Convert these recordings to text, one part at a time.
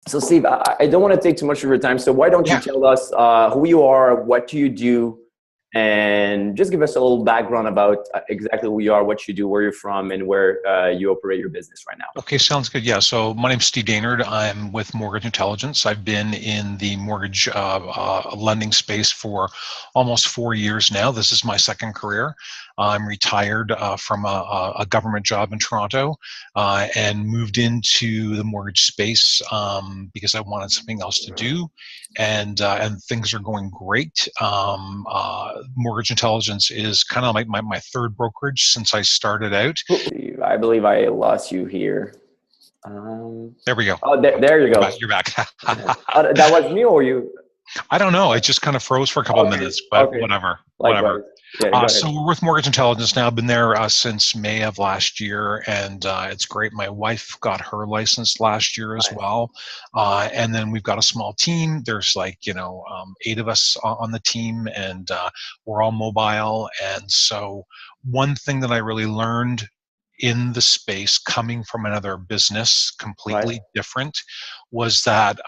So Steve, I don't want to take too much of your time. So why don't you Yeah. tell us who you are, what do you do, and just give us a little background about exactly who you are, what you do, where you're from, and where you operate your business right now. Okay, sounds good. Yeah. So my name's Steve Dainard. I'm with Mortgage Intelligence. I've been in the mortgage lending space for almost 4 years now. This is my second career. I'm retired from a government job in Toronto and moved into the mortgage space because I wanted something else to do, and things are going great. Mortgage Intelligence is kind of like my third brokerage since I started out. I believe I lost you here. There we go. Oh, there you You're go. back. You're back. That was me or you? I don't know. It just kind of froze for a couple of Okay, minutes, but okay. whatever. Likewise. Yeah, go ahead. So we're with Mortgage Intelligence now. I've been there since May of last year, and it's great. My wife got her license last year as Nice. well, and then we've got a small team. There's 8 of us on the team, and we're all mobile. And so one thing that I really learned in the space, coming from another business Right. completely different, was that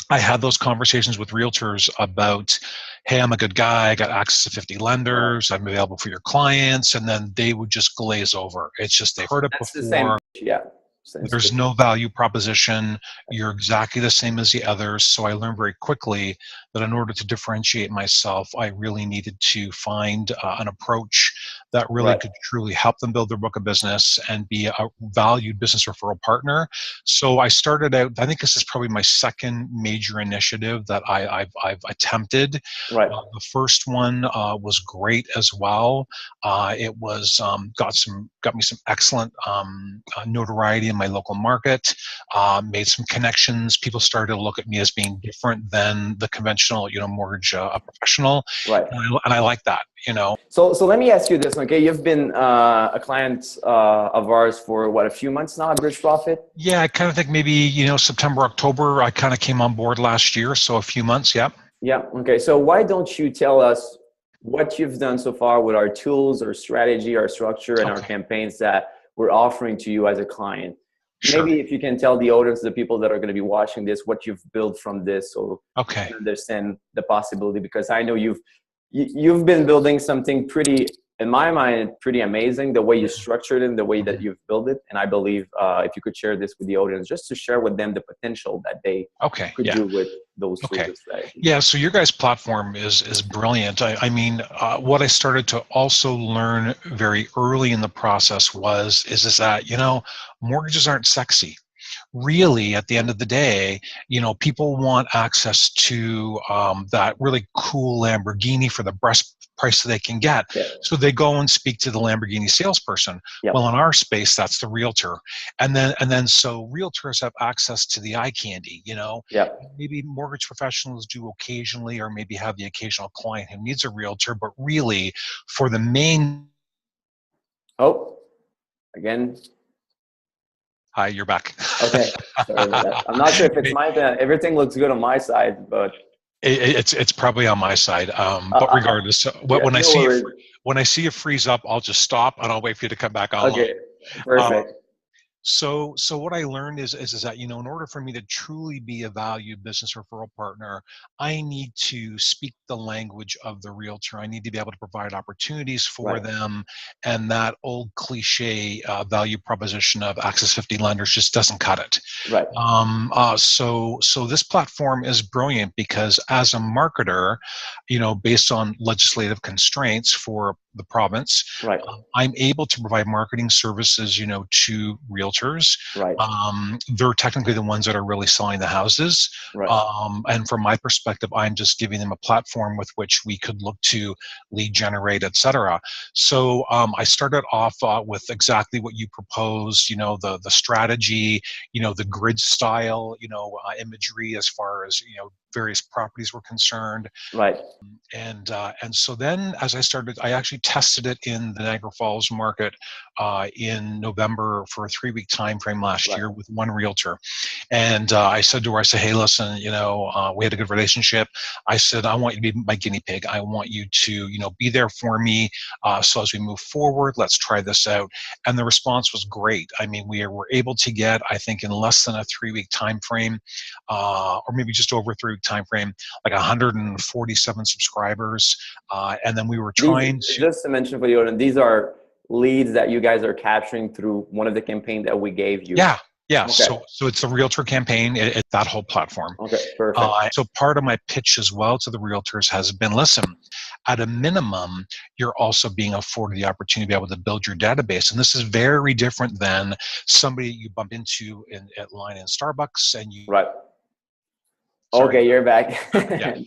I had those conversations with realtors about, hey, I'm a good guy. I got access to 50 Right. lenders. I'm available for your clients. And then they would just glaze over. It's just, they've heard it That's the same. before. Yeah. Same There's situation. no value proposition. You're exactly the same as the others. So I learned very quickly that in order to differentiate myself, I really needed to find an approach that really Right. could truly help them build their book of business and be a valued business referral partner. So I started out, I think this is probably my second major initiative that I've attempted. Right. The first one was great as well. It was got me some excellent notoriety in my local market. Made some connections. People started to look at me as being different than the conventional, mortgage professional, Right. and I like that. So let me ask you this. Okay, you've been a client of ours for what, a few months now at Bridge Profit? Yeah, I kind of think maybe September, October. I kind of came on board last year, so a few months. Yeah. Yeah. Okay. So why don't you tell us what you've done so far with our tools, our strategy, our structure, and our Okay. campaigns that we're offering to you as a client? Sure. Maybe if you can tell the audience, the people that are going to be watching this, what you've built from this, so they Okay. can understand the possibility. Because I know you've been building something pretty, in my mind, pretty amazing. The way you structured it, and the way that Mhm. you've built it, and I believe if you could share this with the audience, just to share with them the potential that they Okay. could Yeah. do with those tools Okay. and strategies. Yeah, so your guys' platform is brilliant. I mean, what I started to also learn very early in the process is that mortgages aren't sexy. Really, at the end of the day, people want access to that really cool Lamborghini for the best price that they can get. Yeah. So they go and speak to the Lamborghini salesperson. Yep. Well, in our space, that's the realtor, and then so realtors have access to the eye candy. Yep. Maybe mortgage professionals do occasionally, or maybe have the occasional client who needs a realtor, but really, for the main. Oh, again. Hi, you're back. Okay. Sorry about that. I'm not sure if it's my everything looks good on my side, but It's probably on my side, uh, but uh, uh, regardless, yeah, when I no see worries. when I see you freeze up, I'll just stop and I'll wait for you to come back online. Okay. Um, Perfect. so what I learned is that in order for me to truly be a valued business referral partner, I need to speak the language of the realtor. I need to be able to provide opportunities for Right. them, and that old cliche value proposition of access 50 lenders just doesn't cut it. Right. So this platform is brilliant because as a marketer, based on legislative constraints for the province, Right. I'm able to provide marketing services, to realtors. Right. They're technically the ones that are really selling the houses. Right. And from my perspective, I'm just giving them a platform with which we could look to lead generate, et cetera. So I started off with exactly what you proposed, the strategy, the grid style, imagery as far as, various properties were concerned. Right. And so then as I actually tested it in the Niagara Falls market in November for a 3-week time frame last Right. year with one realtor. And I said to her, I said, hey, listen, we had a good relationship. I said, I want you to be my guinea pig. I want you to, be there for me. So as we move forward, let's try this out. And the response was great. I mean, we were able to get, I think, in less than a 3-week time frame, or maybe just over a 3-week time frame, like 147 subscribers. And then we were trying to just to mention for the audience, these are leads that you guys are capturing through one of the campaigns that we gave you. Yeah. Okay. So it's a realtor campaign. It's that whole platform. Okay, perfect. So part of my pitch as well to the realtors has been, listen, at a minimum, you're also being afforded the opportunity to be able to build your database. And this is very different than somebody you bump into at line in Starbucks and you. Right. Sorry. Okay, you're back. Yeah.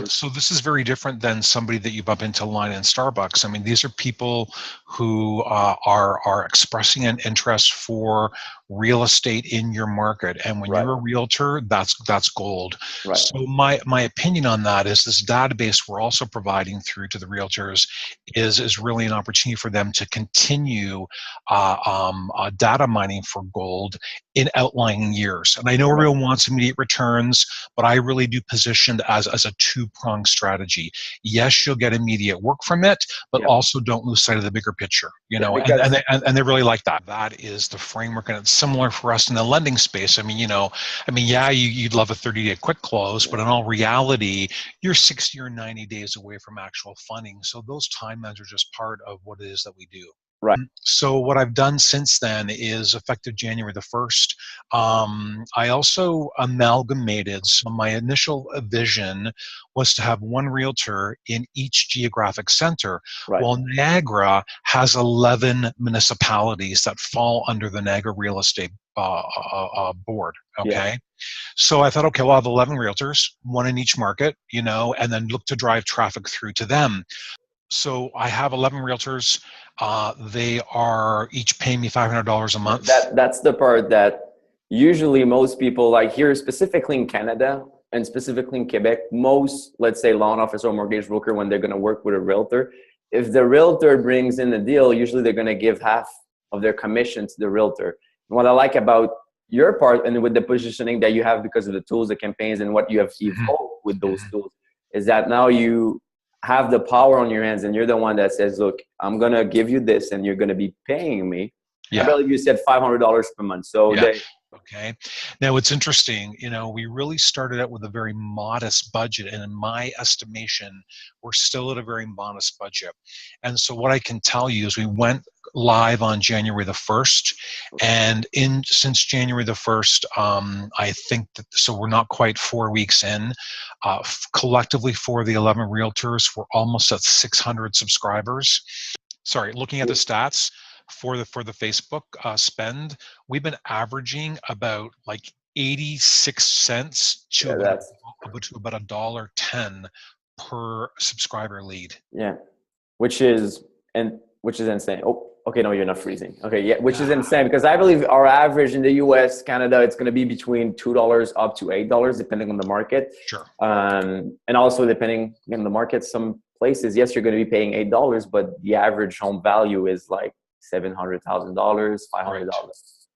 So this is very different than somebody that you bump into line in Starbucks. I mean, these are people who are expressing an interest for real estate in your market, and when you're a realtor, that's gold. Right. So my opinion on that is this database we're also providing through to the realtors is really an opportunity for them to continue data mining for gold in outlying years. And I know everyone wants immediate returns, but I really do position it as a two-pronged strategy. Yes, you'll get immediate work from it, but also don't lose sight of the bigger picture. And they really like that. That is the framework, and it's similar for us in the lending space. You'd love a 30-day quick close, but in all reality, you're 60 or 90 days away from actual funding. So those timelines are just part of what it is that we do. Right. So what I've done since then is effective January the 1st. I also amalgamated. So my initial vision was to have one realtor in each geographic center. Right. Well, Niagara has 11 municipalities that fall under the Niagara Real Estate Board. Okay. Yeah. So I thought, okay, well, I'll have 11 realtors, one in each market, and then look to drive traffic through to them. So I have 11 realtors. They are each paying me $500 a month. That's the part that usually most people, like here specifically in Canada and specifically in Quebec, most, let's say, loan officer or mortgage broker, when they're going to work with a realtor, if the realtor brings in the deal, usually they're going to give half of their commission to the realtor. And what I like about your part and with the positioning that you have because of the tools, the campaigns, and what you have evolved with those tools is that now you have the power on your hands and you're the one that says, look, I'm going to give you this and you're going to be paying me. Yeah. I believe you said $500 per month. So okay. Now it's interesting, we really started out with a very modest budget, and in my estimation, we're still at a very modest budget. And so what I can tell you is we went live on January the 1st, and since January the 1st, I think that, so we're not quite 4 weeks in, collectively for the 11 realtors, we're almost at 600 subscribers. Sorry, looking at the stats, for the Facebook spend, we've been averaging about like 86 cents to about $1.10 per subscriber lead. Yeah, which is insane. Oh, okay, no, you're not freezing. Okay, yeah, which is insane because I believe our average in the U.S., Canada, it's going to be between $2 up to $8, depending on the market. Sure. And also depending on the market, some places, yes, you're going to be paying $8, but the average home value is like $700,000, $500. Right.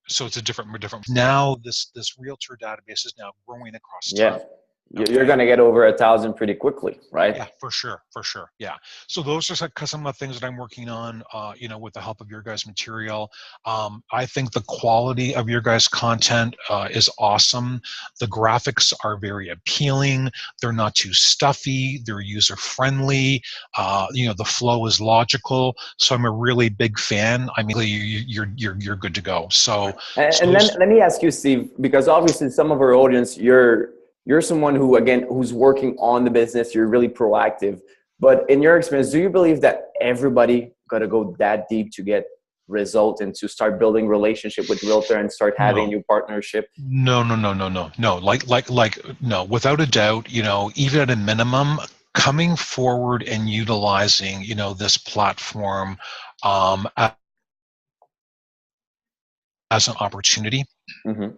So it's a different. Now this realtor database is now growing across time. Yeah. Okay. You're going to get over 1,000 pretty quickly, right? Yeah, for sure. Yeah. So those are some of the things that I'm working on, with the help of your guys' material. I think the quality of your guys' content is awesome. The graphics are very appealing. They're not too stuffy. They're user friendly. The flow is logical. So I'm a really big fan. I mean, you're good to go. So then let me ask you, Steve, because obviously some of our audience, you're someone who's working on the business. You're really proactive. But in your experience, do you believe that everybody got to go that deep to get results and to start building relationship with realtor and start having new partnership? No. No, without a doubt, even at a minimum, coming forward and utilizing, this platform as an opportunity. Mm-hmm.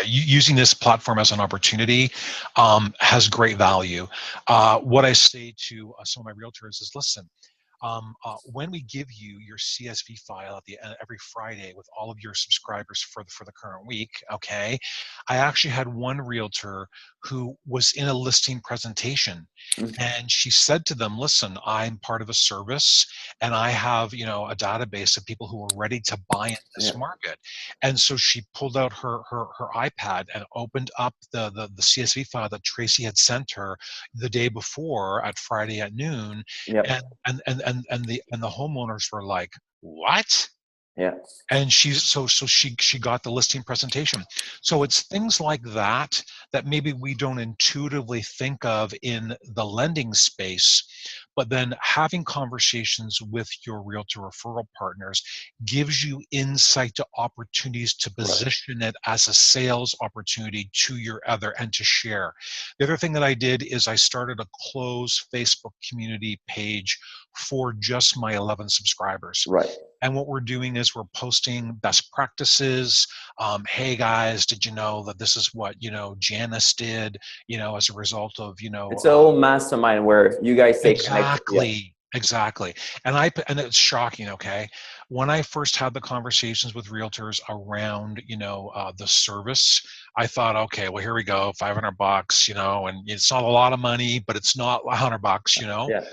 Using this platform as an opportunity has great value. What I say to some of my realtors is, listen, when we give you your CSV file at the end every Friday with all of your subscribers for the current week, okay, I actually had one realtor who was in a listing presentation, Mm. and she said to them, listen, I'm part of a service, and I have, you know, a database of people who are ready to buy in Yeah. this market. And so she pulled out her iPad and opened up the CSV file that Tracy had sent her the day before at Friday at noon, Yep. and the homeowners were like, what? Yeah. And she got the listing presentation. So it's things like that that maybe we don't intuitively think of in the lending space, but then having conversations with your realtor referral partners gives you insight to opportunities to Right. position it as a sales opportunity to your other and to share. The other thing that I did is I started a closed Facebook community page for just my 11 subscribers. Right. And what we're doing is we're posting best practices. Hey guys, did you know that this is what, you know, Janice did, you know, as a result of, you know, It's a whole mastermind where you guys stay connected. Yeah. exactly. And it's shocking. Okay. When I first had the conversations with realtors around, you know, the service, I thought, okay, well, here we go, $500, you know, and it's not a lot of money, but it's not $100, you know. Yeah.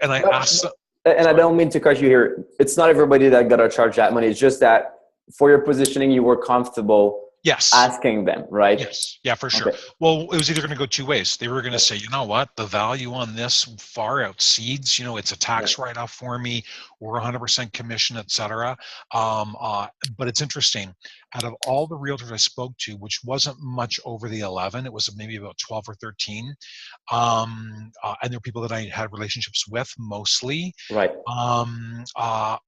And I But, asked, and I sorry. don't mean to cut you here. It's not everybody that gotta charge that money. It's just that for your positioning, you were comfortable Yes. asking them, right? Yes, yeah, for sure. Okay. Well, it was either going to go two ways. They were going to Yeah. say, you know what, the value on this far exceeds, you know, it's a Yeah. tax write-off for me. We're 100% commission, et cetera. But it's interesting. Out of all the realtors I spoke to, which wasn't much over the 11, it was maybe about 12 or 13. And there were people that I had relationships with mostly. Right.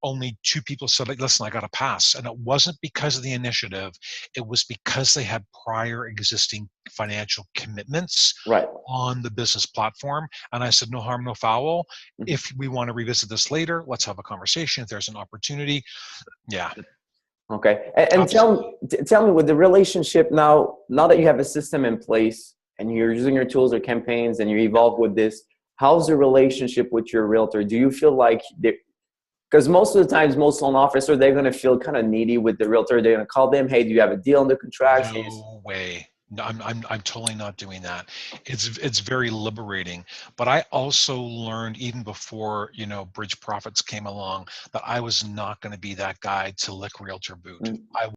Only two people said, like, listen, I got a pass. And it wasn't because of the initiative. It was because they had prior existing financial commitments Right. on the business platform. And I said, no harm, no foul. Mhm. If we want to revisit this later, let's have a conversation. If there's an opportunity. Yeah. Okay. And Absolutely. tell me with the relationship now that you have a system in place and you're using your tools or campaigns and you evolve with this, how's the relationship with your realtor? Do you feel like because most of the times, most loan officers, they're going to feel kind of needy with the realtor. They're going to call them, hey, do you have a deal on the contract? No way. No, I'm totally not doing that. It's very liberating. But I also learned even before, you know, Bridge Profits came along that I was not going to be that guy to lick realtor boot. I